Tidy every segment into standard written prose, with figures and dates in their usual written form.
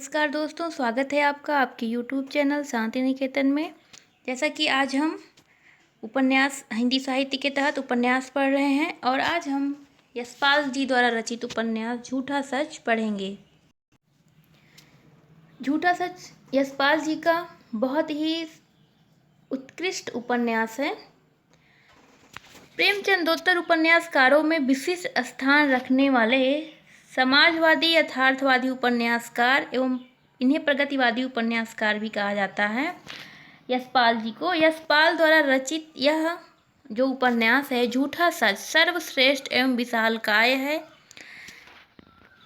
नमस्कार दोस्तों, स्वागत है आपका आपके YouTube चैनल शांति निकेतन में। जैसा कि आज हम उपन्यास हिंदी साहित्य के तहत उपन्यास पढ़ रहे हैं और आज हम यशपाल जी द्वारा रचित उपन्यास झूठा सच पढ़ेंगे। झूठा सच यशपाल जी का बहुत ही उत्कृष्ट उपन्यास है। प्रेमचंदोत्तर उपन्यासकारों में विशिष्ट स्थान रखने वाले समाजवादी यथार्थवादी उपन्यासकार एवं इन्हें प्रगतिवादी उपन्यासकार भी कहा जाता है। यशपाल जी को यशपाल द्वारा रचित यह जो उपन्यास है झूठा सच सर्वश्रेष्ठ एवं विशालकाय है,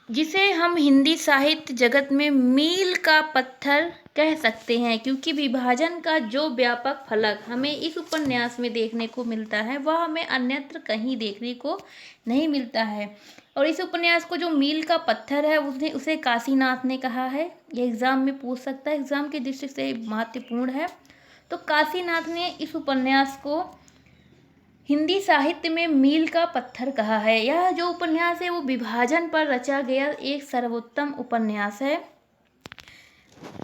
जिसे हम हिंदी साहित्य जगत में मील का पत्थर कह सकते हैं, क्योंकि विभाजन का जो व्यापक फलक हमें इस उपन्यास में देखने को मिलता है वह हमें अन्यत्र कहीं देखने को नहीं मिलता है। और इस उपन्यास को जो मील का पत्थर है उसे काशीनाथ ने कहा है। यह एग्जाम में पूछ सकता है, एग्जाम की दृष्टि से महत्वपूर्ण है। तो काशीनाथ ने इस उपन्यास को हिंदी साहित्य में मील का पत्थर कहा है। यह जो उपन्यास है वो विभाजन पर रचा गया एक सर्वोत्तम उपन्यास है।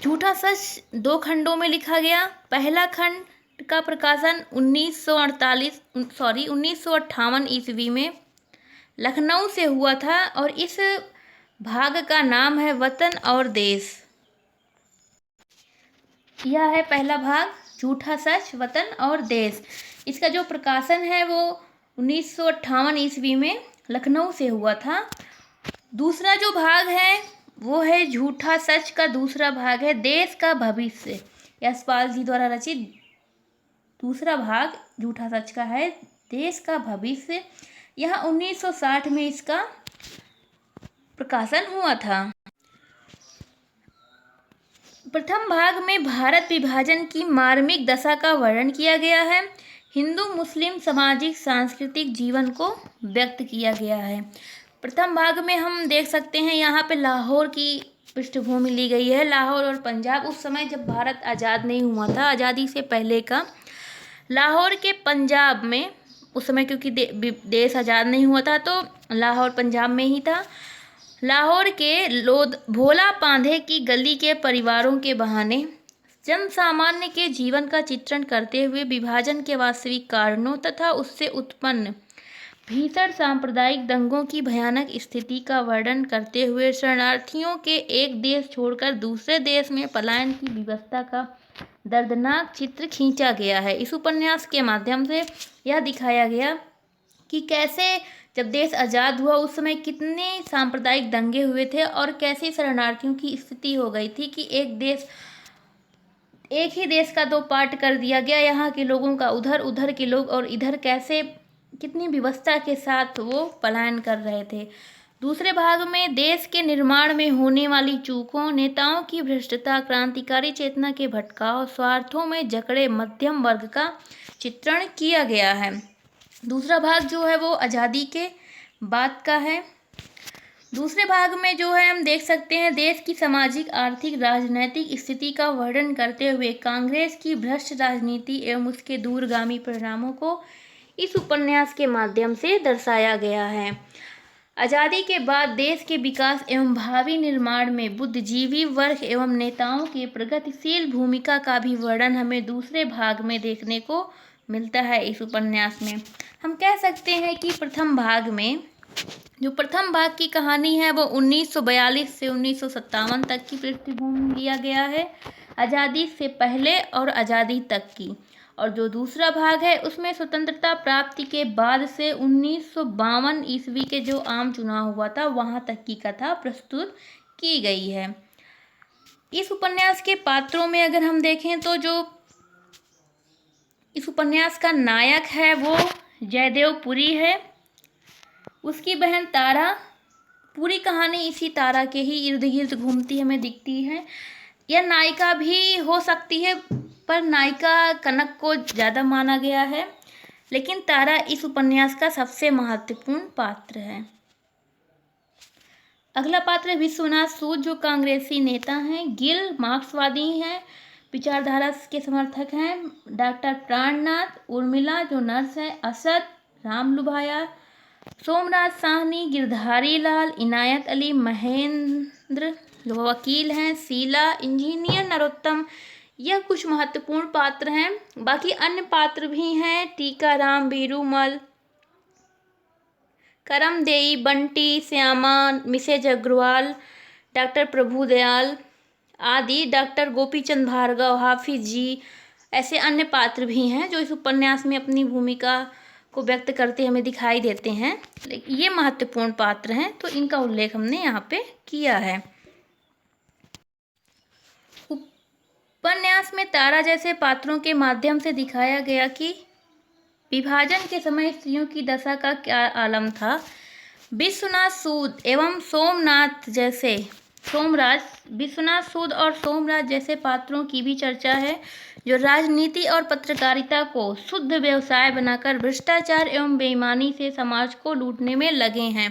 झूठा सच 2 खंडों में लिखा गया। पहला खंड का प्रकाशन 1958 ईस्वी में लखनऊ से हुआ था और इस भाग का नाम है वतन और देश। यह है पहला भाग झूठा सच वतन और देश। इसका जो प्रकाशन है वो 1958 ईस्वी में लखनऊ से हुआ था। दूसरा जो भाग है वो है झूठा सच का दूसरा भाग है देश का भविष्य। यशपाल जी द्वारा रचित दूसरा भाग झूठा सच का है देश का भविष्य। यह 1960 में इसका प्रकाशन हुआ था। प्रथम भाग में भारत विभाजन की मार्मिक दशा का वर्णन किया गया है। हिंदू मुस्लिम सामाजिक सांस्कृतिक जीवन को व्यक्त किया गया है। प्रथम भाग में हम देख सकते हैं यहाँ पे लाहौर की पृष्ठभूमि ली गई है। लाहौर और पंजाब उस समय जब भारत आज़ाद नहीं हुआ था, आज़ादी से पहले का लाहौर के पंजाब में उस समय, क्योंकि देश आज़ाद नहीं हुआ था तो लाहौर पंजाब में ही था। लाहौर के भोला पांधे की गली के परिवारों के बहाने जन सामान्य के जीवन का चित्रण करते हुए विभाजन के वास्तविक कारणों तथा उससे उत्पन्न भीषण सांप्रदायिक दंगों की भयानक स्थिति का वर्णन करते हुए शरणार्थियों के एक देश छोड़कर दूसरे देश में पलायन की विवशता का दर्दनाक चित्र खींचा गया है। इस उपन्यास के माध्यम से यह दिखाया गया कि कैसे जब देश आज़ाद हुआ उस समय कितने सांप्रदायिक दंगे हुए थे और कैसे शरणार्थियों की स्थिति हो गई थी कि एक ही देश का 2 पार्ट कर दिया गया। यहाँ के लोगों का उधर के लोग और इधर कैसे कितनी विवशता के साथ वो पलायन कर रहे थे। दूसरे भाग में देश के निर्माण में होने वाली चूकों, नेताओं की भ्रष्टता, क्रांतिकारी चेतना के भटकाव, स्वार्थों में जकड़े मध्यम वर्ग का चित्रण किया गया है। दूसरा भाग जो है वो आज़ादी के बाद का है। दूसरे भाग में जो है हम देख सकते हैं देश की सामाजिक आर्थिक राजनैतिक स्थिति का वर्णन करते हुए कांग्रेस की भ्रष्ट राजनीति एवं उसके दूरगामी परिणामों को इस उपन्यास के माध्यम से दर्शाया गया है। आज़ादी के बाद देश के विकास एवं भावी निर्माण में बुद्धिजीवी वर्ग एवं नेताओं के प्रगतिशील भूमिका का भी वर्णन हमें दूसरे भाग में देखने को मिलता है। इस उपन्यास में हम कह सकते हैं कि प्रथम भाग की कहानी है वो 1942 से 1957 तक की पृष्ठभूमि लिया गया है, आज़ादी से पहले और आज़ादी तक की। और जो दूसरा भाग है उसमें स्वतंत्रता प्राप्ति के बाद से 1952 ईस्वी के जो आम चुनाव हुआ था वहाँ तक की कथा प्रस्तुत की गई है। इस उपन्यास के पात्रों में अगर हम देखें तो जो इस उपन्यास का नायक है वो जयदेव पुरी है, उसकी बहन तारा। पूरी कहानी इसी तारा के ही इर्द गिर्द घूमती हमें दिखती है। यह नायिका भी हो सकती है पर नायिका कनक को ज़्यादा माना गया है, लेकिन तारा इस उपन्यास का सबसे महत्वपूर्ण पात्र है। अगला पात्र विश्वनाथ सूद जो कांग्रेसी नेता हैं, गिल मार्क्सवादी हैं, विचारधारा के समर्थक हैं, डॉक्टर प्राणनाथ, उर्मिला जो नर्स है, असद, राम लुभाया, सोमराज साहनी, गिरधारी लाल, इनायत अली, महेंद्र जो वकील हैं शीला, इंजीनियर नरोत्तम, यह कुछ महत्वपूर्ण पात्र हैं। बाकी अन्य पात्र भी हैं, टीकाराम, बीरूमल, करमदेई, बंटी, श्यामा, मिसेज अग्रवाल, डॉक्टर प्रभुदयाल आदि, डॉक्टर गोपीचंद भार्गव, हाफिज जी, ऐसे अन्य पात्र भी हैं जो इस उपन्यास में अपनी भूमिका को व्यक्त करते हमें दिखाई देते हैं। लेकिन ये महत्वपूर्ण पात्र हैं तो इनका उल्लेख हमने यहाँ पे किया है। उपन्यास में तारा जैसे पात्रों के माध्यम से दिखाया गया कि विभाजन के समय स्त्रियों की दशा का क्या आलम था। विश्वनाथ सूद एवं विश्वनाथ सूद और सोमराज जैसे पात्रों की भी चर्चा है जो राजनीति और पत्रकारिता को शुद्ध व्यवसाय बनाकर भ्रष्टाचार एवं बेईमानी से समाज को लूटने में लगे हैं।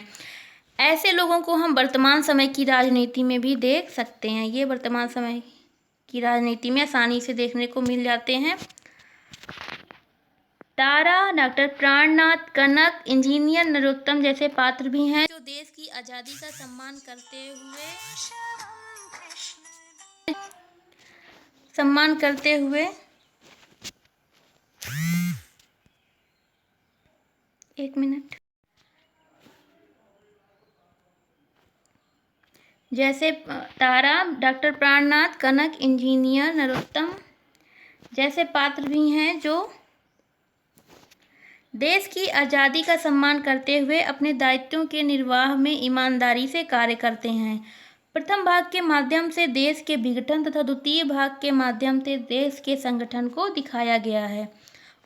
ऐसे लोगों को हम वर्तमान समय की राजनीति में भी देख सकते हैं। ये वर्तमान समय की राजनीति में आसानी से देखने को मिल जाते हैं। तारा, डॉक्टर प्राणनाथ, कनक, इंजीनियर नरोत्तम जैसे पात्र भी हैं जो देश की आज़ादी का सम्मान करते हुए एक मिनट, जैसे तारा, डॉक्टर प्राणनाथ, कनक, इंजीनियर नरोत्तम जैसे पात्र भी हैं जो देश की आज़ादी का सम्मान करते हुए अपने दायित्वों के निर्वाह में ईमानदारी से कार्य करते हैं। प्रथम भाग के माध्यम से देश के विघटन तथा द्वितीय भाग के माध्यम से देश के संगठन को दिखाया गया है।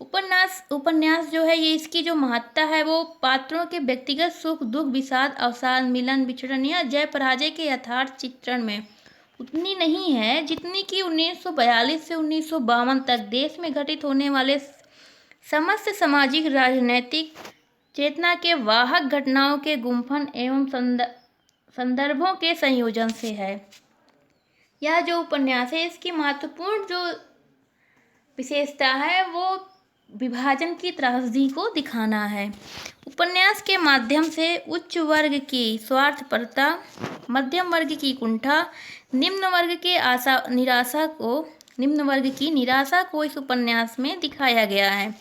उपन्यास जो है ये इसकी जो महत्ता है वो पात्रों के व्यक्तिगत सुख दुख, विषाद, अवसाद, मिलन, विछड़न या जय पराजय के यथार्थ चित्रण में उतनी नहीं है जितनी कि 1942 से 1952 तक देश में घटित होने वाले समस्त सामाजिक राजनैतिक चेतना के वाहक घटनाओं के गुम्फन एवं संदर्भों के संयोजन से है। यह जो उपन्यास है इसकी महत्वपूर्ण जो विशेषता है वो विभाजन की त्रासदी को दिखाना है। उपन्यास के माध्यम से उच्च वर्ग की स्वार्थपरता, मध्यम वर्ग की कुंठा, निम्न वर्ग की निराशा को इस उपन्यास में दिखाया गया है।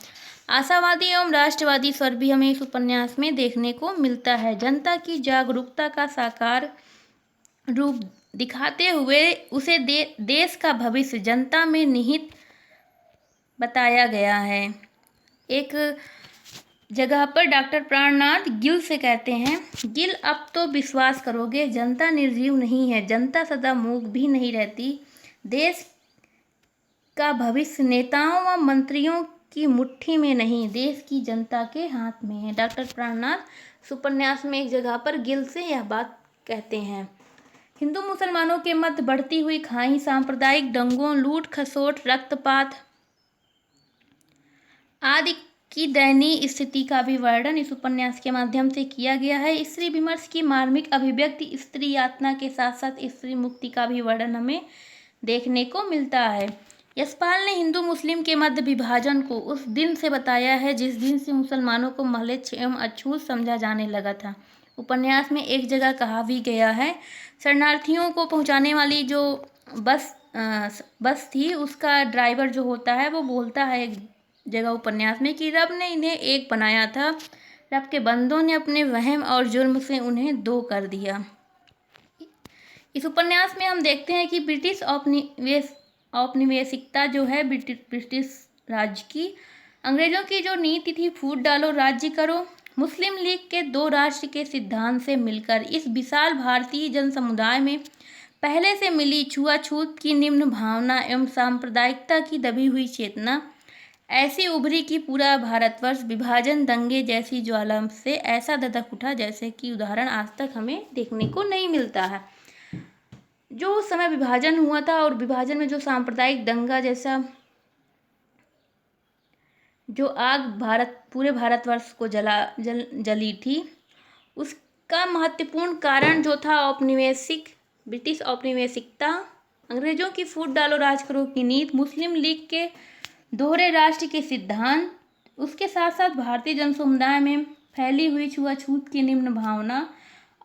आशावादी एवं राष्ट्रवादी स्वर भी हमें इस उपन्यास में देखने को मिलता है। जनता की जागरूकता का साकार रूप दिखाते हुए उसे देश का भविष्य जनता में निहित बताया गया है। एक जगह पर डॉक्टर प्राणनाथ गिल से कहते हैं, गिल अब तो विश्वास करोगे जनता निर्जीव नहीं है, जनता सदा मूक भी नहीं रहती। देश का भविष्य नेताओं व मंत्रियों की मुट्ठी में नहीं, देश की जनता के हाथ में है। डॉक्टर प्राणनाथ उपन्यास में एक जगह पर गिल से यह बात कहते हैं। हिंदू मुसलमानों के मध्य बढ़ती हुई खाई, सांप्रदायिक दंगों, लूट खसोट, रक्तपात आदि की दयनीय स्थिति का भी वर्णन इस उपन्यास के माध्यम से किया गया है। स्त्री विमर्श की मार्मिक अभिव्यक्ति, स्त्री यातना के साथ साथ स्त्री मुक्ति का भी वर्णन हमें देखने को मिलता है। यशपाल ने हिंदू मुस्लिम के मध्य विभाजन को उस दिन से बताया है जिस दिन से मुसलमानों को म्लेच्छ एवं अछूत समझा जाने लगा था। उपन्यास में एक जगह कहा भी गया है, शरणार्थियों को पहुंचाने वाली जो बस थी उसका ड्राइवर जो होता है वो बोलता है एक जगह उपन्यास में कि रब ने इन्हें एक बनाया था, रब के बंदों ने अपने वहम और जुर्म से उन्हें दो कर दिया। इस उपन्यास में हम देखते हैं कि ब्रिटिश औपनिवेशिकता जो है ब्रिटिश राज्य की, अंग्रेजों की जो नीति थी फूट डालो राज्य करो, मुस्लिम लीग के दो राष्ट्र के सिद्धांत से मिलकर इस विशाल भारतीय जन समुदाय में पहले से मिली छुआछूत की निम्न भावना एवं सांप्रदायिकता की दबी हुई चेतना ऐसी उभरी कि पूरा भारतवर्ष विभाजन दंगे जैसी ज्वाला से ऐसा धधक उठा जैसे कि उदाहरण आज तक हमें देखने को नहीं मिलता है। जो उस समय विभाजन हुआ था और विभाजन में जो सांप्रदायिक दंगा जैसा जो आग पूरे भारतवर्ष को जली थी, उसका महत्वपूर्ण कारण जो था ब्रिटिश औपनिवेशिकता, अंग्रेजों की फूट डालो राज करो की नीति, मुस्लिम लीग के दोहरे राष्ट्र के सिद्धांत, उसके साथ साथ भारतीय जन समुदाय में फैली हुई छुआछूत की निम्न भावना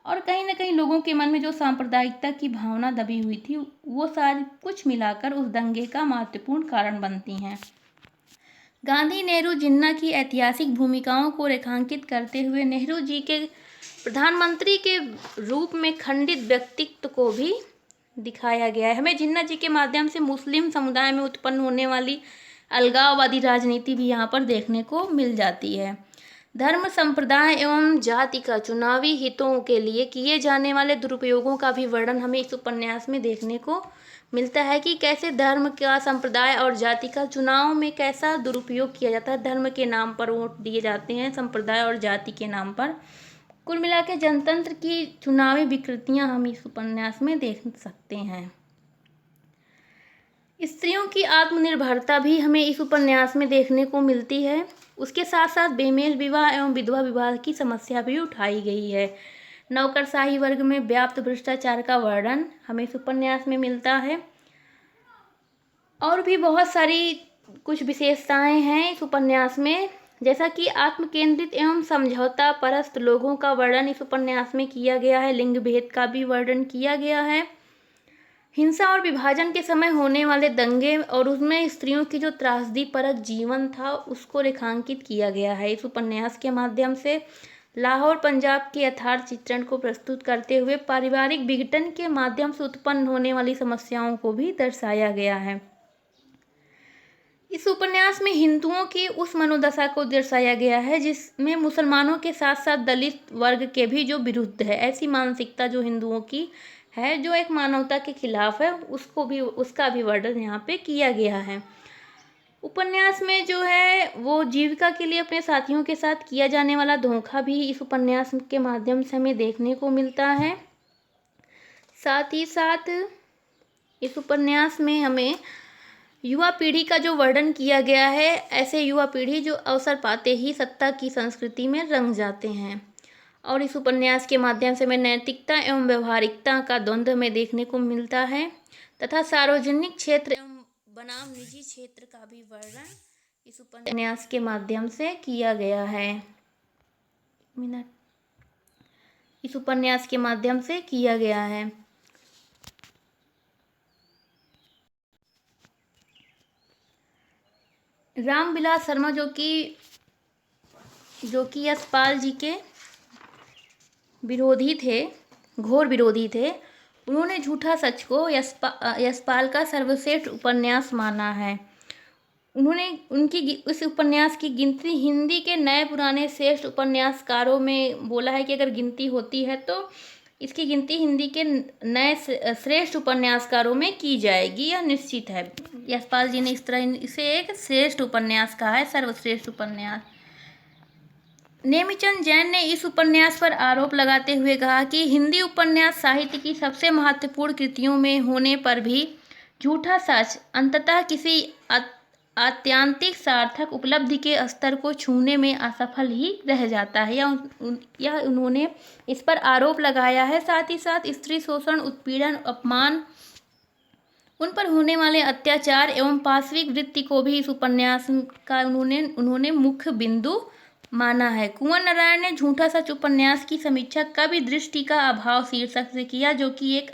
और कहीं ना कहीं लोगों के मन में जो सांप्रदायिकता की भावना दबी हुई थी वो सारी कुछ मिलाकर उस दंगे का महत्वपूर्ण कारण बनती हैं। गांधी नेहरू जिन्ना की ऐतिहासिक भूमिकाओं को रेखांकित करते हुए नेहरू जी के प्रधानमंत्री के रूप में खंडित व्यक्तित्व को भी दिखाया गया है। हमें जिन्ना जी के माध्यम से मुस्लिम समुदाय में उत्पन्न होने वाली अलगाववादी राजनीति भी यहाँ पर देखने को मिल जाती है। धर्म, संप्रदाय एवं जाति का चुनावी हितों के लिए किए जाने वाले दुरुपयोगों का भी वर्णन हमें इस उपन्यास में देखने को मिलता है कि कैसे धर्म का, संप्रदाय और जाति का चुनाव में कैसा दुरुपयोग किया जाता है। धर्म के नाम पर वोट दिए जाते हैं, संप्रदाय और जाति के नाम पर। कुल मिला के जनतंत्र की चुनावी विकृतियां हम इस उपन्यास में देख सकते हैं। स्त्रियों की आत्मनिर्भरता भी हमें इस उपन्यास में देखने को मिलती है। उसके साथ साथ बेमेल विवाह एवं विधवा विवाह की समस्या भी उठाई गई है। नौकरशाही वर्ग में व्याप्त भ्रष्टाचार का वर्णन हमें इस उपन्यास में मिलता है। और भी बहुत सारी कुछ विशेषताएं हैं इस उपन्यास में, जैसा कि आत्मकेंद्रित एवं समझौता परस्त लोगों का वर्णन इस उपन्यास में किया गया है। लिंग भेद का भी वर्णन किया गया है। हिंसा और विभाजन के समय होने वाले दंगे और उसमें स्त्रियों की जो त्रासदीपरक जीवन था उसको रेखांकित किया गया है इस उपन्यास के माध्यम से। लाहौर पंजाब के यथार्थ चित्रण को प्रस्तुत करते हुए पारिवारिक विघटन के माध्यम से उत्पन्न होने वाली समस्याओं को भी दर्शाया गया है। इस उपन्यास में हिंदुओं की उस मनोदशा को दर्शाया गया है जिसमें मुसलमानों के साथ साथ दलित वर्ग के भी जो विरुद्ध है, ऐसी मानसिकता जो हिंदुओं की है, जो एक मानवता के खिलाफ है, उसका भी वर्णन यहाँ पे किया गया है। उपन्यास में जो है वो जीविका के लिए अपने साथियों के साथ किया जाने वाला धोखा भी इस उपन्यास के माध्यम से हमें देखने को मिलता है। साथ ही साथ इस उपन्यास में हमें युवा पीढ़ी का जो वर्णन किया गया है, ऐसे युवा पीढ़ी जो अवसर पाते ही सत्ता की संस्कृति में रंग जाते हैं। और इस उपन्यास के माध्यम से हमें नैतिकता एवं व्यवहारिकता का द्वंद्व में देखने को मिलता है तथा सार्वजनिक क्षेत्र एवं बनाम निजी क्षेत्र का भी वर्णन इस उपन्यास के माध्यम से किया गया है। इस उपन्यास के माध्यम से किया गया है। रामविलास शर्मा जो कि यशपाल जी के विरोधी थे, घोर विरोधी थे, उन्होंने झूठा सच को यशपाल का सर्वश्रेष्ठ उपन्यास माना है। उन्होंने उस उपन्यास की गिनती हिंदी के नए पुराने श्रेष्ठ उपन्यासकारों में बोला है कि अगर गिनती होती है तो इसकी गिनती हिंदी के नए श्रेष्ठ उपन्यासकारों में की जाएगी, यह निश्चित है। यशपाल जी ने इस तरह इसे एक श्रेष्ठ उपन्यास कहा है, सर्वश्रेष्ठ उपन्यास। नेमीचंद जैन ने इस उपन्यास पर आरोप लगाते हुए कहा कि हिंदी उपन्यास साहित्य की सबसे महत्वपूर्ण कृतियों में होने पर भी झूठा सच अंततः किसी आत्यंतिक सार्थक उपलब्धि के स्तर को छूने में असफल ही रह जाता है। यह उन्होंने इस पर आरोप लगाया है। साथ ही साथ स्त्री शोषण, उत्पीड़न, अपमान, उन पर होने वाले अत्याचार एवं पाशविक वृत्ति को भी इस उपन्यास का उन्होंने मुख्य बिंदु माना है। कुंवर नारायण ने झूठा सच उपन्यास की समीक्षा कवि दृष्टि का अभाव शीर्षक से किया, जो कि एक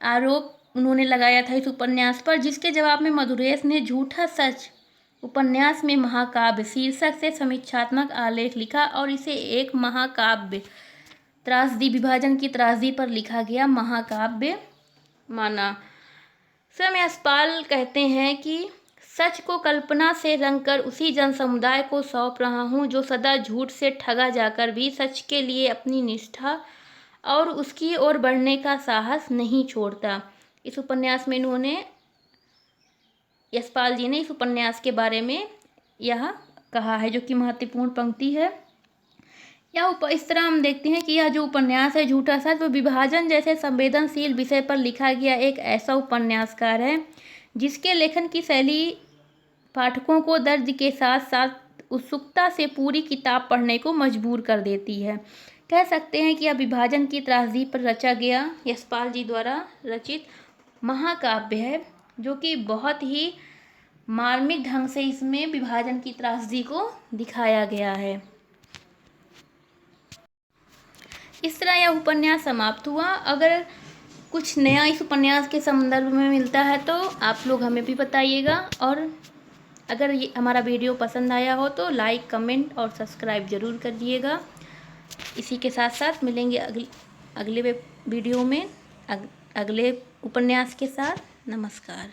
आरोप उन्होंने लगाया था इस उपन्यास पर, जिसके जवाब में मधुरेश ने झूठा सच उपन्यास में महाकाव्य शीर्षक से समीक्षात्मक आलेख लिखा और इसे एक महाकाव्य, त्रासदी, विभाजन की त्रासदी पर लिखा गया महाकाव्य माना। स्वयं यशपाल कहते हैं कि सच को कल्पना से रंगकर उसी जन समुदाय को सौंप रहा हूँ जो सदा झूठ से ठगा जाकर भी सच के लिए अपनी निष्ठा और उसकी ओर बढ़ने का साहस नहीं छोड़ता। इस उपन्यास में यशपाल जी ने इस उपन्यास के बारे में यह कहा है, जो कि महत्वपूर्ण पंक्ति है। इस तरह हम देखते हैं कि यह जो उपन्यास है झूठा सच, वो विभाजन जैसे संवेदनशील विषय पर लिखा गया एक ऐसा उपन्यासकार है जिसके लेखन की शैली पाठकों को दर्द के साथ साथ उत्सुकता से पूरी किताब पढ़ने को मजबूर कर देती है। कह सकते हैं कि यह विभाजन की त्रासदी पर रचा गया यशपाल जी द्वारा रचित महाकाव्य है, जो कि बहुत ही मार्मिक ढंग से इसमें विभाजन की त्रासदी को दिखाया गया है। इस तरह यह उपन्यास समाप्त हुआ। अगर कुछ नया इस उपन्यास के संदर्भ में मिलता है तो आप लोग हमें भी बताइएगा, और अगर ये हमारा वीडियो पसंद आया हो तो लाइक, कमेंट और सब्सक्राइब ज़रूर कर दिएगा। इसी के साथ साथ मिलेंगे अगले वीडियो में अगले उपन्यास के साथ। नमस्कार।